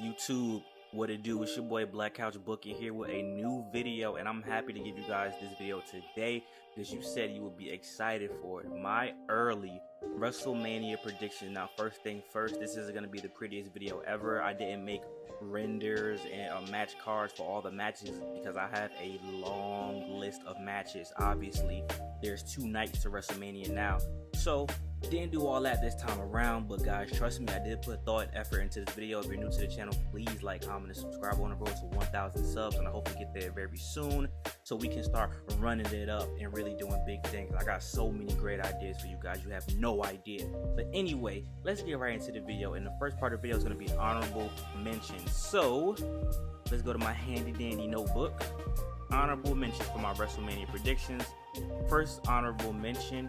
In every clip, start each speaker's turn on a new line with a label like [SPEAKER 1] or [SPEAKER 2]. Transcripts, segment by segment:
[SPEAKER 1] YouTube, what it do? It's your boy Black Couch Bookie here with a new video, and I'm happy to give you guys this video today because you said you would be excited for it. My early Wrestlemania prediction. Now, first thing first, this isn't going to be the prettiest video ever. I didn't make renders and match cards for all the matches because I have a long list of matches. Obviously, there's 2 nights to Wrestlemania now, so didn't do all that this time around. But guys, trust me, I did put thought and effort into this video. If you're new to the channel, please like, comment, and subscribe. On the road to 1,000 subs, and I hope we get there very soon so we can start running it up and really doing big things. I got so many great ideas for you guys, you have no idea. But anyway, let's get right into the video, and the first part of the video is going to be honorable mentions. So let's go to my handy dandy notebook. Honorable mentions for my Wrestlemania predictions. First honorable mention,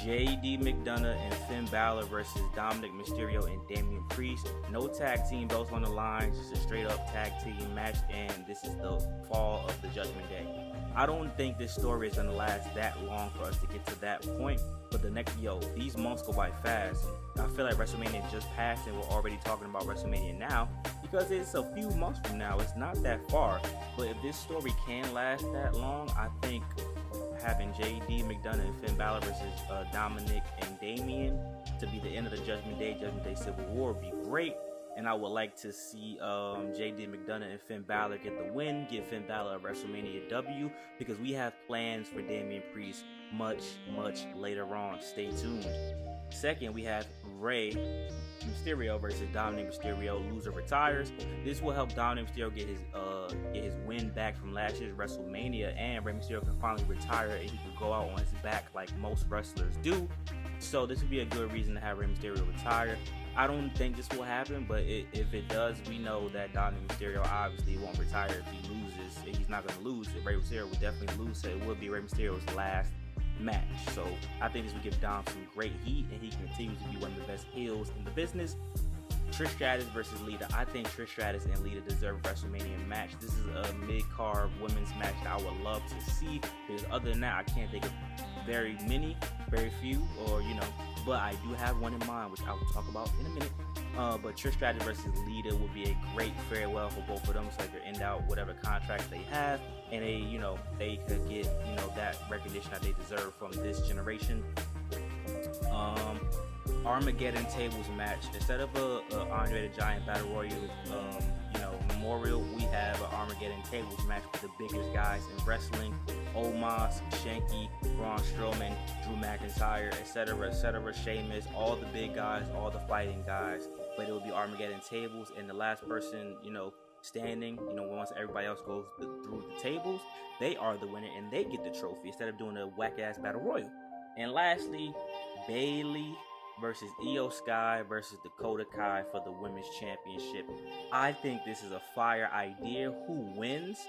[SPEAKER 1] JD McDonough and Finn Balor versus Dominic Mysterio and Damian Priest. No tag team belts on the line, just a straight up tag team match, and this is the fall of the Judgment Day. I don't think this story is gonna last that long for us to get to that point, but these months go by fast. I feel like WrestleMania just passed and we're already talking about WrestleMania now because it's a few months from now. It's not that far, but if this story can last that long, I think having JD McDonough and Finn Balor versus Dominic and Damian to be the end of the Judgment Day Civil War would be great. And I would like to see JD McDonough and Finn Balor get the win, give Finn Balor a WrestleMania W, because we have plans for Damian Priest much later on. Stay tuned. Second, we have Rey Mysterio versus Dominic Mysterio. Loser retires. This will help Dominic Mysterio get his win back from last year's WrestleMania, and Rey Mysterio can finally retire and he can go out on his back like most wrestlers do. So this would be a good reason to have Rey Mysterio retire. I don't think this will happen, but if it does, we know that Dominic Mysterio obviously won't retire if he loses. If he's not going to lose, Rey Mysterio will definitely lose, so it will be Rey Mysterio's last match. So I think this will give Dom some great heat, and he can continue to be one of the best heels in the business. Trish Stratus versus Lita. I think Trish Stratus and Lita deserve a WrestleMania match. This is a mid-card women's match that I would love to see, because other than that, I can't think of very few, or but I do have one in mind, which I will talk about in a minute. But Trish Stratus versus Lita would be a great farewell for both of them, so they end out whatever contracts they have, and they could get that recognition that they deserve from this generation. Armageddon tables match. Instead of a Andre the Giant Battle Royal memorial, we have an Armageddon tables match with the biggest guys in wrestling: Omos, Shanky, Braun Strowman, Drew McIntyre, etc., Sheamus, all the big guys, all the fighting guys. But it will be Armageddon tables, and the last person standing, once everybody else goes through the tables, they are the winner and they get the trophy instead of doing a whack-ass Battle Royal. And lastly, Bayley versus Io Sky versus Dakota Kai for the women's championship. I think this is a fire idea. Who wins?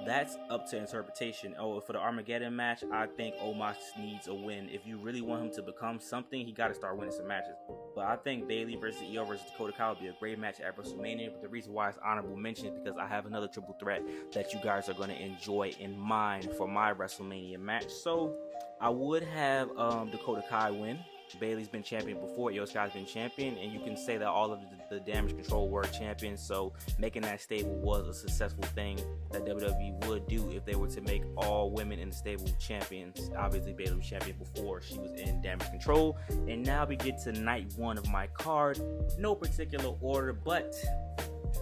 [SPEAKER 1] That's up to interpretation. For the Armageddon match, I think Omos needs a win. If you really want him to become something, he got to start winning some matches. But I think Bayley versus Io versus Dakota Kai would be a great match at WrestleMania. But the reason why it's honorable mention is because I have another triple threat that you guys are going to enjoy in mind for my WrestleMania match. So I would have Dakota Kai win. Bayley's been champion before, Io Sky's been champion, and you can say that all of the Damage Control were champions, so making that stable was a successful thing that WWE would do if they were to make all women in the stable champions. Obviously, Bayley was champion before she was in Damage Control, and now we get to night 1 of my card. No particular order, but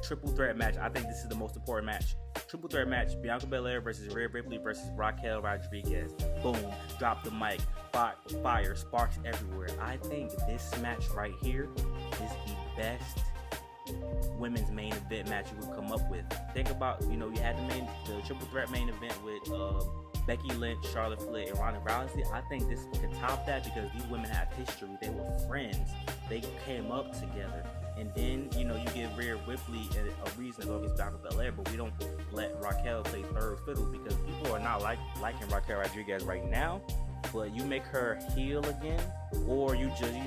[SPEAKER 1] triple threat match. I think this is the most important match. Triple threat match: Bianca Belair versus Rhea Ripley versus Raquel Rodriguez. Boom, drop the mic, fire, sparks everywhere. I think this match right here is the best women's main event match you would come up with. Think about, you had the triple threat main event with Becky Lynch, Charlotte Flair, and Ronda Rousey. I think this could top that because these women have history. They were friends. They came up together. And then, you give Rhea Ripley a reason to go against Bianca Belair, but we don't let Raquel play third fiddle because people are not liking Raquel Rodriguez right now. But you make her heel again, or you just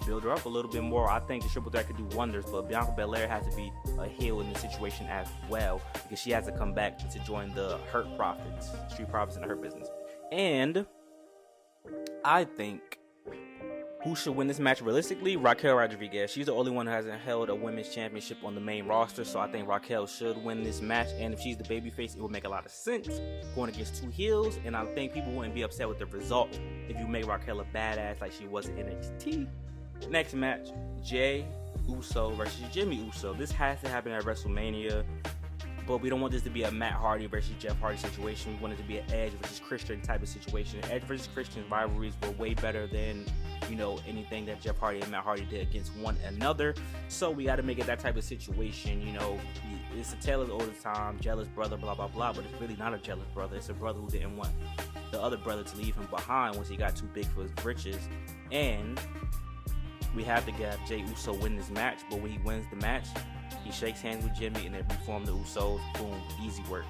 [SPEAKER 1] build her up a little bit more. I think the triple threat could do wonders, but Bianca Belair has to be a heel in this situation as well, because she has to come back to join the Hurt Profits, Street Profits in the Hurt business. And I think Who should win this match realistically? Raquel Rodriguez. She's the only one who hasn't held a women's championship on the main roster, so I think Raquel should win this match. And if she's the babyface, it would make a lot of sense going against two heels. And I think people wouldn't be upset with the result if you make Raquel a badass like she was in NXT. Next match, Jey Uso versus Jimmy Uso. This has to happen at WrestleMania. But we don't want this to be a Matt Hardy versus Jeff Hardy situation. We want it to be an Edge versus Christian type of situation. Edge versus Christian rivalries were way better than, you know, anything that Jeff Hardy and Matt Hardy did against one another. So we got to make it that type of situation. You know, it's a tale of the old time, jealous brother, blah, blah, blah. But it's really not a jealous brother. It's a brother who didn't want the other brother to leave him behind once he got too big for his britches. And we have to get Jey Uso win this match. But when he wins the match, he shakes hands with Jimmy and they reform the Usos. Boom, easy work.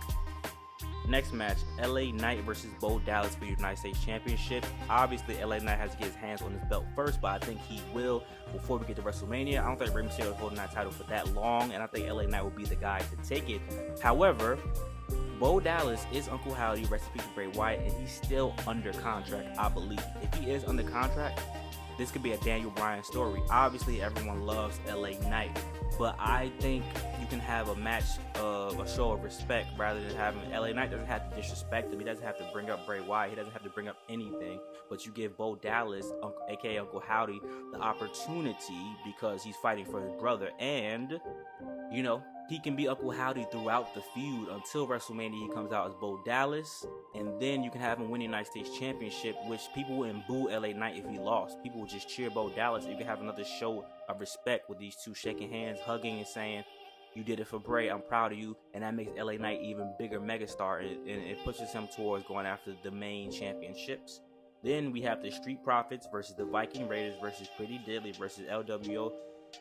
[SPEAKER 1] Next match, LA Knight versus Bo Dallas for the United States Championship. Obviously, LA Knight has to get his hands on his belt first, but I think he will before we get to WrestleMania. I don't think Rey Mysterio is holding that title for that long, and I think LA Knight will be the guy to take it. However, Bo Dallas is Uncle Howdy, rest in peace to Bray Wyatt, and he's still under contract, I believe. If he is under contract, this could be a Daniel Bryan story. Obviously, everyone loves LA Knight, but I think you can have a match of a show of respect rather than having LA Knight doesn't have to disrespect him. He doesn't have to bring up Bray Wyatt. He doesn't have to bring up anything. But you give Bo Dallas, aka Uncle Howdy, the opportunity because he's fighting for his brother, and you know, he can be Uncle Howdy throughout the feud until WrestleMania. He comes out as Bo Dallas, and then you can have him win the United States Championship, which people wouldn't boo LA Knight if he lost. People would just cheer Bo Dallas. You can have another show of respect with these two shaking hands, hugging, and saying, "You did it for Bray. I'm proud of you." And that makes LA Knight even bigger megastar, and it pushes him towards going after the main championships. Then we have the Street Profits versus the Viking Raiders versus Pretty Deadly versus LWO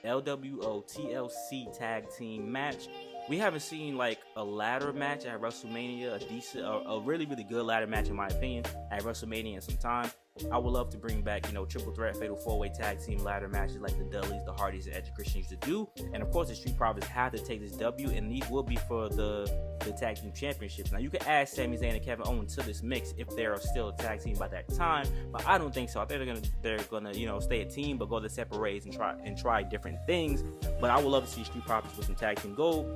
[SPEAKER 1] TLC tag team match. We haven't seen like a ladder match at WrestleMania, a really good ladder match in my opinion at WrestleMania in some time. I would love to bring back, you know, triple threat, fatal four-way tag team ladder matches like the Dudleys, the Hardys, and Edge and Christian used to do. And of course, the Street Profits have to take this W, and these will be for the tag team championships. Now, you can add Sami Zayn and Kevin Owens to this mix if they're still a tag team by that time, but I don't think so. I think they're gonna you know, stay a team, but go the separate ways and try different things. But I would love to see Street Profits with some tag team gold.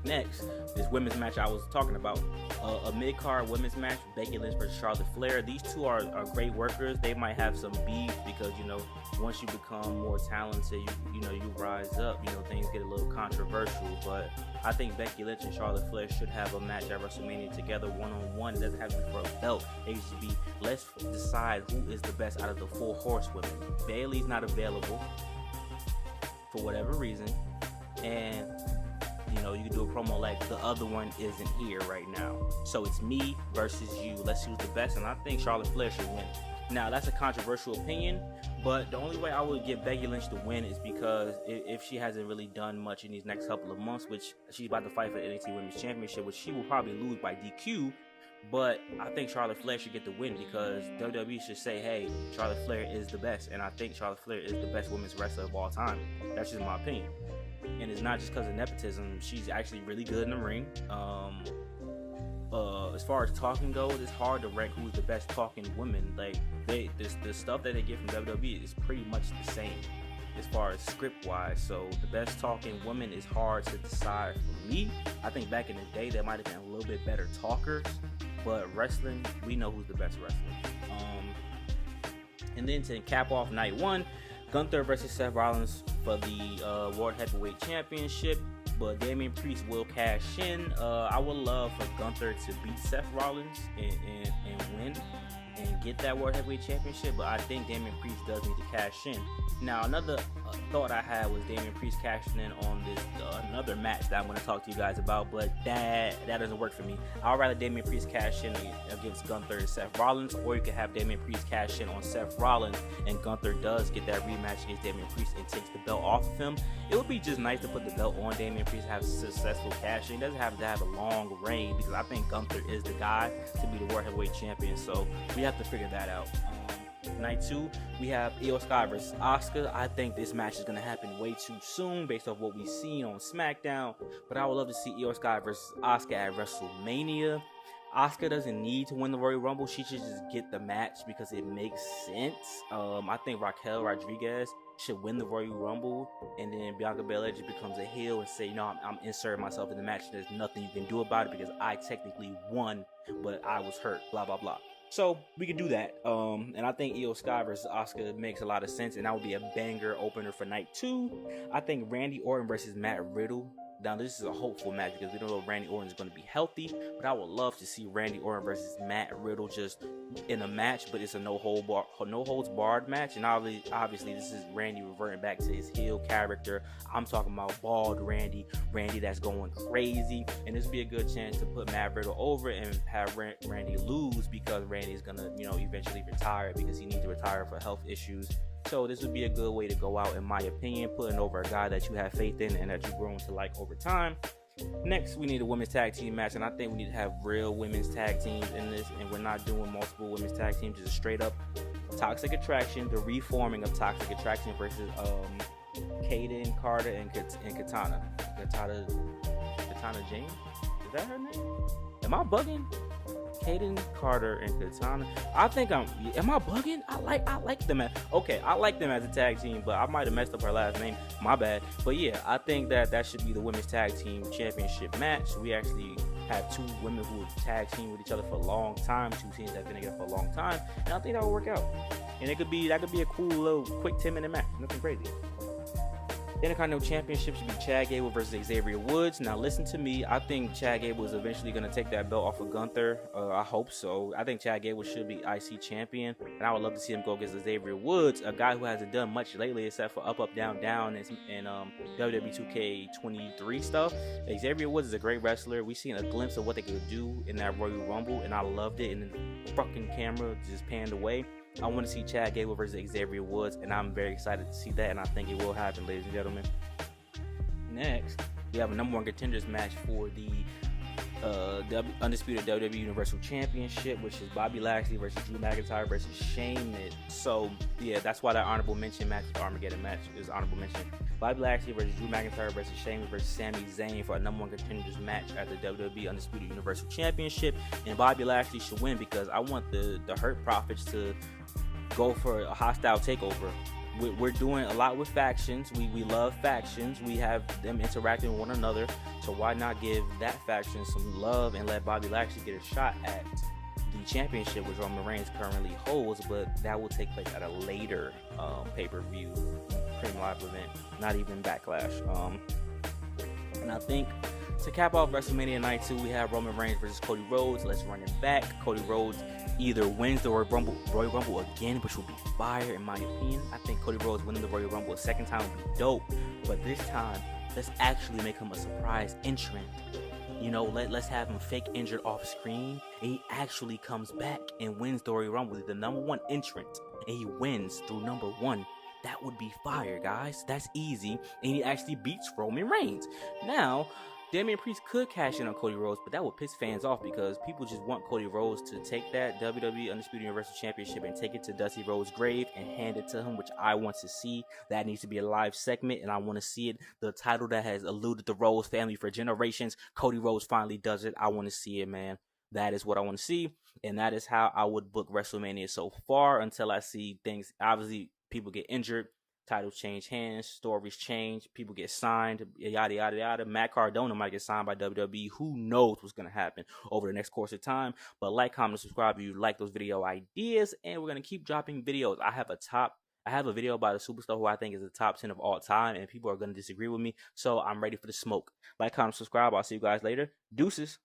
[SPEAKER 1] Next, this women's match I was talking about, a mid-card women's match, Becky Lynch versus Charlotte Flair. These two are great workers. They might have some beef because, you know, once you become more talented, you rise up, you know, things get a little controversial. But I think Becky Lynch and Charlotte Flair should have a match at WrestleMania together, one-on-one. It doesn't have to be for a belt. It should be, let's decide who is the best out of the 4 horsewomen. Bayley's not available for whatever reason, and you know, you can do a promo like the other one isn't here right now. So it's me versus you. Let's choose the best, and I think Charlotte Flair should win. Now, that's a controversial opinion, but the only way I would give Becky Lynch to win is because if she hasn't really done much in these next couple of months, which she's about to fight for the NXT Women's Championship, which she will probably lose by DQ, but I think Charlotte Flair should get the win because WWE should say, hey, Charlotte Flair is the best, and I think Charlotte Flair is the best women's wrestler of all time. That's just my opinion. And it's not just because of nepotism. She's actually really good in the ring. As far as talking goes, it's hard to rank who's the best talking women. Like the stuff that they get from WWE is pretty much the same as far as script wise. So the best talking woman is hard to decide for me. I think back in the day there might have been a little bit better talkers, but wrestling, we know who's the best wrestler. And then to cap off night one, Gunther versus Seth Rollins for the World Heavyweight Championship, but Damian Priest will cash in. I would love for Gunther to beat Seth Rollins and win and get that World Heavyweight Championship, but I think Damian Priest does need to cash in. Now, another thought I had was Damian Priest cashing in on this another match that I'm going to talk to you guys about, but that doesn't work for me. I'd rather Damian Priest cash in against Gunther and Seth Rollins, or you can have Damian Priest cash in on Seth Rollins and Gunther does get that rematch against Damian Priest and takes the belt off of him. It would be just nice to put the belt on Damian Priest and have a successful cash in. He doesn't have to have a long reign because I think Gunther is the guy to be the World Heavyweight Champion, so we have to figure that out. Night 2, we have Io Sky versus Asuka. I think this match is going to happen way too soon based off what we've seen on SmackDown, but I would love to see Io Sky versus Asuka at WrestleMania. Asuka doesn't need to win the Royal Rumble. She should just get the match because it makes sense. I think Raquel Rodriguez should win the Royal Rumble, and then Bianca Belair just becomes a heel and say, you know, I'm inserting myself in the match. There's nothing you can do about it because I technically won, but I was hurt. Blah blah blah. So we could do that. And I think Io Sky versus Asuka makes a lot of sense, and that would be a banger opener for night 2. I think Randy Orton versus Matt Riddle. Now, this is a hopeful match because we don't know if Randy Orton is going to be healthy, but I would love to see Randy Orton versus Matt Riddle just in a match, but it's a no holds barred match. And obviously, this is Randy reverting back to his heel character. I'm talking about bald Randy that's going crazy. And this would be a good chance to put Matt Riddle over and have Randy lose because Randy's going to, eventually retire because he needs to retire for health issues. So this would be a good way to go out, in my opinion, putting over a guy that you have faith in and that you've grown to like over time. Next, we need a women's tag team match, and I think we need to have real women's tag teams in this, and we're not doing multiple women's tag teams, just straight up Toxic Attraction, the reforming of Toxic Attraction versus Kaden Carter and Katana Jane. Is that her name? Am I bugging? Kaden Carter and Katana. Am I bugging? I like them I like them as a tag team, but I might have messed up her last name. My bad. But yeah, I think that should be the women's tag team championship match. We actually have 2 women who have tag team with each other for a long time. 2 teams that have been together for a long time, and I think that will work out. And that could be a cool little quick 10-minute match. Nothing crazy. The Intercontinental Championship should be Chad Gable versus Xavier Woods. Now, listen to me. I think Chad Gable is eventually going to take that belt off of Gunther. I hope so. I think Chad Gable should be IC champion, and I would love to see him go against Xavier Woods, a guy who hasn't done much lately except for up, down, down, and WWE 2K23 stuff. Xavier Woods is a great wrestler. We've seen a glimpse of what they could do in that Royal Rumble, and I loved it. And then the fucking camera just panned away. I want to see Chad Gable versus Xavier Woods, and I'm very excited to see that, and I think it will happen, ladies and gentlemen. Next, we have a number 1 contenders match for the undisputed WWE Universal Championship, which is Bobby Lashley versus Drew McIntyre versus Sheamus. So yeah, that's why that honorable mention match, the Armageddon match, is honorable mention. Bobby Lashley versus Drew McIntyre versus Sheamus versus Sami Zayn for a number 1 contenders match at the WWE Undisputed Universal Championship. And Bobby Lashley should win because I want the Hurt Profits to go for a hostile takeover. We're doing a lot with factions. We love factions. We have them interacting with one another. So why not give that faction some love and let Bobby Lashley get a shot at the championship, which Roman Reigns currently holds, but that will take place at a later pay-per-view Premium Live event, not even Backlash. And I think to cap off WrestleMania Night 2, we have Roman Reigns versus Cody Rhodes. Let's run it back. Cody Rhodes either wins the Royal Rumble again, which will be fire in my opinion. I think Cody Rhodes winning the Royal Rumble a second time would be dope, but this time let's actually make him a surprise entrant. Let's have him fake injured off screen, and he actually comes back and wins the Royal Rumble. He's the number 1 entrant, and he wins through number 1. That would be fire, guys. That's easy, and he actually beats Roman Reigns. Now, Damian Priest could cash in on Cody Rhodes, but that would piss fans off because people just want Cody Rhodes to take that WWE Undisputed Universal Championship and take it to Dusty Rhodes' grave and hand it to him, which I want to see. That needs to be a live segment, and I want to see it. The title that has eluded the Rhodes family for generations, Cody Rhodes finally does it. I want to see it, man. That is what I want to see, and that is how I would book WrestleMania so far until I see things. Obviously, people get injured. Titles change hands, stories change, people get signed, yada, yada, yada. Matt Cardona might get signed by WWE. Who knows what's going to happen over the next course of time. But like, comment, subscribe if you like those video ideas. And we're going to keep dropping videos. I have a video about a superstar who I think is the top 10 of all time. And people are going to disagree with me. So I'm ready for the smoke. Like, comment, subscribe. I'll see you guys later. Deuces.